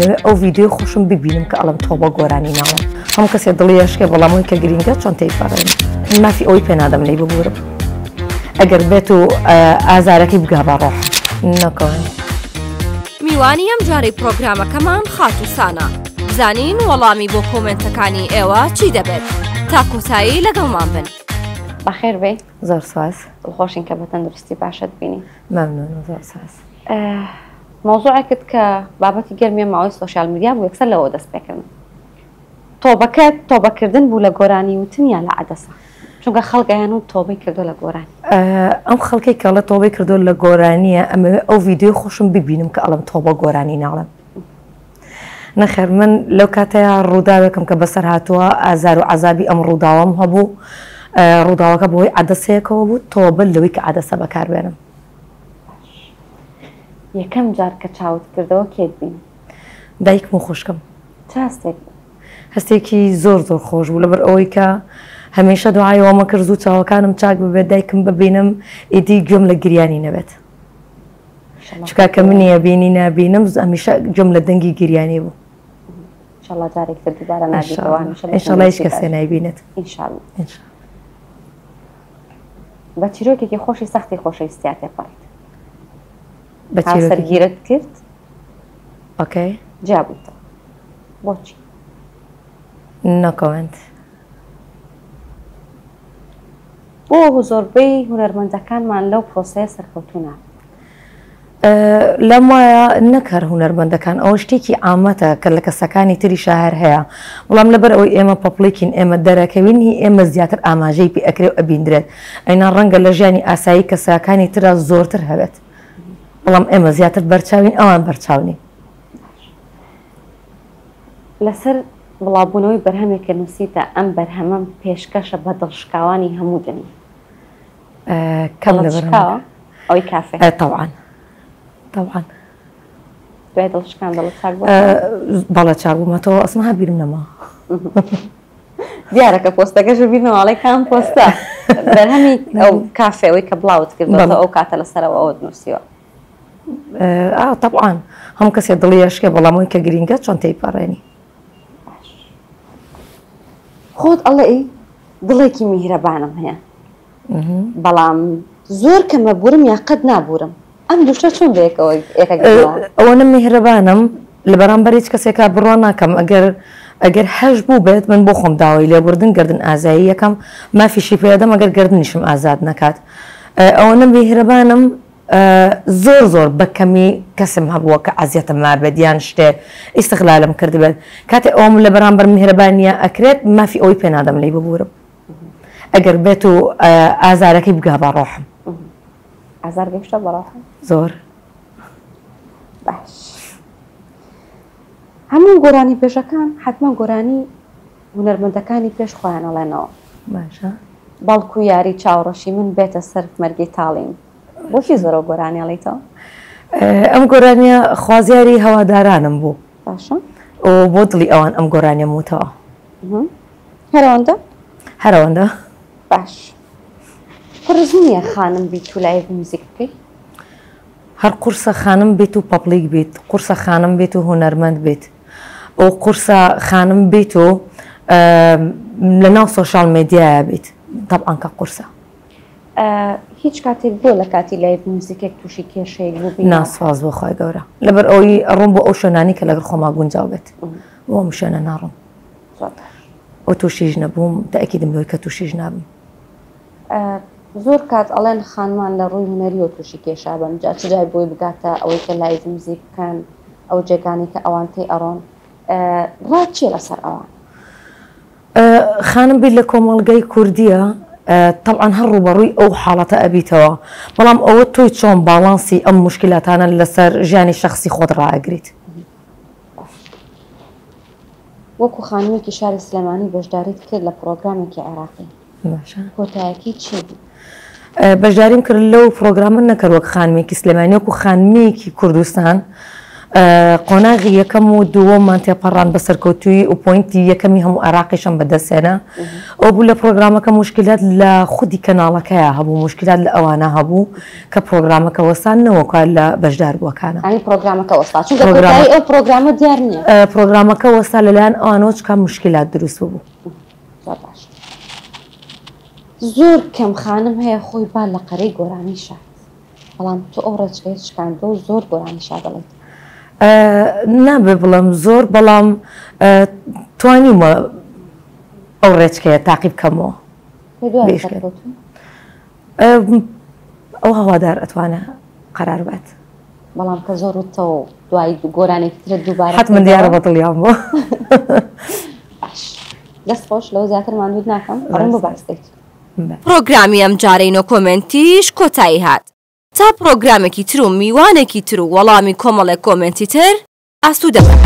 ئەمەوێ ئەو ڤیدیۆ خۆشم ببینم کە ئەڵم تۆ بە گۆرانی ناڵم هەموو کەسێ دڵیشکێ بەڵامەوەی کە گرینگە چۆنتەی پەڕێن مافی ئەوی پێ نادەم لەی ببورم ئەگەر بێت و ئازارەکەی بگا بە ڕۆح نەکەون. میوانی ئەم جارەی پرۆگرامەکەمان خاتوسانە بزانین وەڵامی بۆ کۆمنتەکانی ئێوە چی دەبێت تا کۆتایی لەگەڵمان بن. بەخێر بێ زۆر سواز دڵخۆشین کە بە تەندروستی باشت بینی. مەمنون زۆر سواز. مۆزوعێکت کە بابەتی گەرمیە ماوەی سۆشیال میدیا بوو یەکسەر لەوە دەست پێکردن. تۆبەکەت تۆبەکردن بوو لە گۆرانی وتن یا لە عەدەسە؟ چونکە خەڵکیان و تۆبەی کردو لە گۆرانی. ئەم خەڵکی کەڵە تۆبەی کردو لە گۆرانیە ئەمەوێ ئەو ڤیدیۆ خۆشم ببینم کە ئەڵم تۆ بە گۆرانی ناڵم. نەخێر من لەو کاتەیە ڕووداوێکم کە بەسەر هاتووە ئازار و عەزابی ئەم ڕووداوەم هەبوو ڕووداوەکە بۆی عەدەسەیەکەوە بوو تۆبە لەوەی کە عەدەسە بەکاربێنم. یەکەم جار کە چاوت کردەوە کێت بین؟ دایکم و خوشکم. چ هەستێک؟ هەستێکی زۆر زۆر خۆش بوو لەبەر ئەوەی کە هەمیشە دوعایەوەمە کرد و چاوەکانم چاک ببێت دایکم ببینم ئیدی گوێم لە گریانی نەبێت. چکا کە منیە بینی نبینم هەمیشە گوێم لە دەنگی گریانی بوو. ئینشاڵڵا جارێکتر دووبارە نابیتەوە ئینشاڵڵا هیچ کەسێ نایبینێت. ئینشاڵڵا. بە چیرۆکێکی خۆشی سەختی خۆشەویستیات تێپەڕیت. سەرگیرت کرد؟ ئۆکەی. جیابوویتەوە. بۆچی؟ نەکۆمنت. بۆ زۆربەی هونەرمەندەکانمان لەو پرۆسەیە سەرکەوتوو لەم وایە نەکەر هونەرمەندەکان ئەوە شتێکی عامەتە کە لە کەسەکانی تری شاهر هەیە بەڵام لەبەر ئەوەی ئێمە پەپڵێکین ئێمە دەرەکەوینی ئێمە زیاتر ئاماژەی پێ ئەکرێ و ئەبیندرێت ئەینا ڕەنگە لە ژیانی ئاسایی کەسەکانی ترە زۆرتر هەبێت بەڵام ئێمە زیاتر بەرچاوین ئەوان بەرچاونی. لەسەر بڵاوبوونەوەی بەرهەمێکە نووسیتە ئەم بەرهەمەم پێشکەشە بە دڵشکاوانی هەموو دنیا. کەم لەبەرەوە ئەوەی کافێ طبعاً طبعاً دوای دڵشکان دڵت چاک بوو؟ بەڵە چاک بوومەتەوە ئەسمها بیرم نەما. دیارە کە پۆستەکەش بینەوەڵی کام پۆستە بەرهەمی ئەو کافێەوەی کە بڵاوت کردەوە ئەو کاتە لەسەرەوە ئەوت نووسیوە. طبعاً هەموو کەسێ دڵیشکێ بەڵامەوەی کە گرینگە چۆنتەی پەڕێنی. خۆت ئەڵێ دڵێکی میهرەبانم هەیە بەڵام زۆر کەمە بورم یا قەت نابورم ئەم دوشتە چۆن بێکەوە ئەوە نە میهرەبانم لە بەرامبەر هیچ کەسێکا بڕۆ ناکەم ئەگەر هەش بوو بێت من بۆ خۆم داوای لێبوردن گردن ئازایی یەکەم مافیشی پێدەم ئەگەر گردنیشم ئازاد نەکات ئەوە نە میهرەبانم زۆر زۆر بەکەمی کەسم هەبووە کە ئازیەتم مابێت یان شتێ ئیستیغلالم کردبێت کاتێ ئەوم لە بەرامبەر میهرەبانیە ئەکرێت مافی ئەوی پێ نادەم لێی ببورم ئەگەر بێت و ئازارەکەی بگا بە ڕۆحم. ئازار گەیشتە بە ڕۆحم؟ زۆر. باش. هەموو گۆرانی پێشەکان حتمما گۆرانی هونەرمەندەکانی پێش خۆیان ئەڵێنەوە. باشە. بەڵکو یاری چاوڕەشی من بێتە سەر مەرگی تاڵیم. بۆچی زۆرە گۆرانی ئەڵێیتەوە؟ ئەم گۆرانیە خوازیاری هەوادارانم بوو. باشە. بۆ دڵی ئەوان ئەم گۆرانیە موتەوە. هەرەوەندە؟ هەرەوەندە. باش. قرس نییە خانم بیت و لایڤ موزیک بکەی؟ هەر قورسە خانم بێت و پەپڵیک بیت قورسە خانم بێت و هونەرمەند بیت ئەو قورسە خانم بیت و لە ناو سۆشال میدیایە بیت طبعاً کە قورسە. هیچ کاتێک بۆ لە کاتی لایڤ موزیکێک تووشی کێشەیەک بوو بی؟ ناسواز بۆ خۆی گەورە لەبەر ئەوی ڕوون بۆ ئەو شوێنانی کە لەگەڵ خۆما گونجاو بێت بۆ ئەم شوێنە ناڕۆم ئەو تووشیش نەبووم تاکیدم لەوەی کە تووشیش نابم. زۆر کات ئەڵێن خانمان لە ڕووی هونەریەوە تووشی کێشا بن جا چ جای بۆی بگاتە ئەوەی کە لایڤ موزیک بکەن ئەو جێگانی کە ئەوان تێی ئەڕۆن ڕات چیە لەسەر ئەوان؟ خانم بیت لە کۆمەڵگەی کوردیە طبعاً هەر ڕوبەڕووی ئەو حاڵەتە ئەبیتەوە بەڵام ئەوە تۆی چۆن باڵانسی ئەم موشکلاتانە لەسەر ژیانی شەخصی خۆت ڕائەگریت. وەکو خانوویەکی شاری سلێمانی بەشداریت کرد لە پرۆگرامێکی عێراقی کۆتایەکی چی بوو؟ بەشداریم کرد لەو پرۆگرامە نەکرد وەک خانمێکی سلێمانی وەکو خانمێکی کوردستان قۆناغی یەکەم و دووەممان تێپەڕان بە سەرکەوتووی و پۆینتی یەکەمی هەموو عێراقیشم بەدەستێنە ئەو بوو لە پرۆگرامەکە مشکلات لە خودی کەناڵەکەیە هەبوو مشکلات لە ئەوانە هەبوو کە پرۆگرامەکە وەسان نەوەکوان لە بەشدار بووەکانە پرۆگرامەکە وەستا ئەو پرۆگرامە دیار نییە پرۆگرامەکە وەستا لەلایەن ئەوانەوە چکە مشکلات دروست بوو زۆر کەم خانم هەیە خۆی با لە قەرەی گۆرانی شاد بەڵام تۆ ئەو ڕێچکەی شکاندە و زۆر گۆرانی شاد دەڵێت نابێ بڵم زۆر بەڵام توانیمە ئەو ڕێچکەیە تاقیب بکەمەوە ئەو هەوادار ئەتوانە قەرار بێت بەڵام کە زۆر وتەوە دوای گۆرانێکترە دووبارە حتما دیارە بەدڵیان بووە دەست خۆش لەو زیاترمان دوود ناکەم ڕم بۆ بەستێت پرۆگرامی ئەم جارەی نۆ کۆمنتیش کۆتایی هات تا پرۆگرامێکی تر و میوانێکی تر و وەڵامی کۆمەڵێک کۆمنتی تر ئاسوودە بن.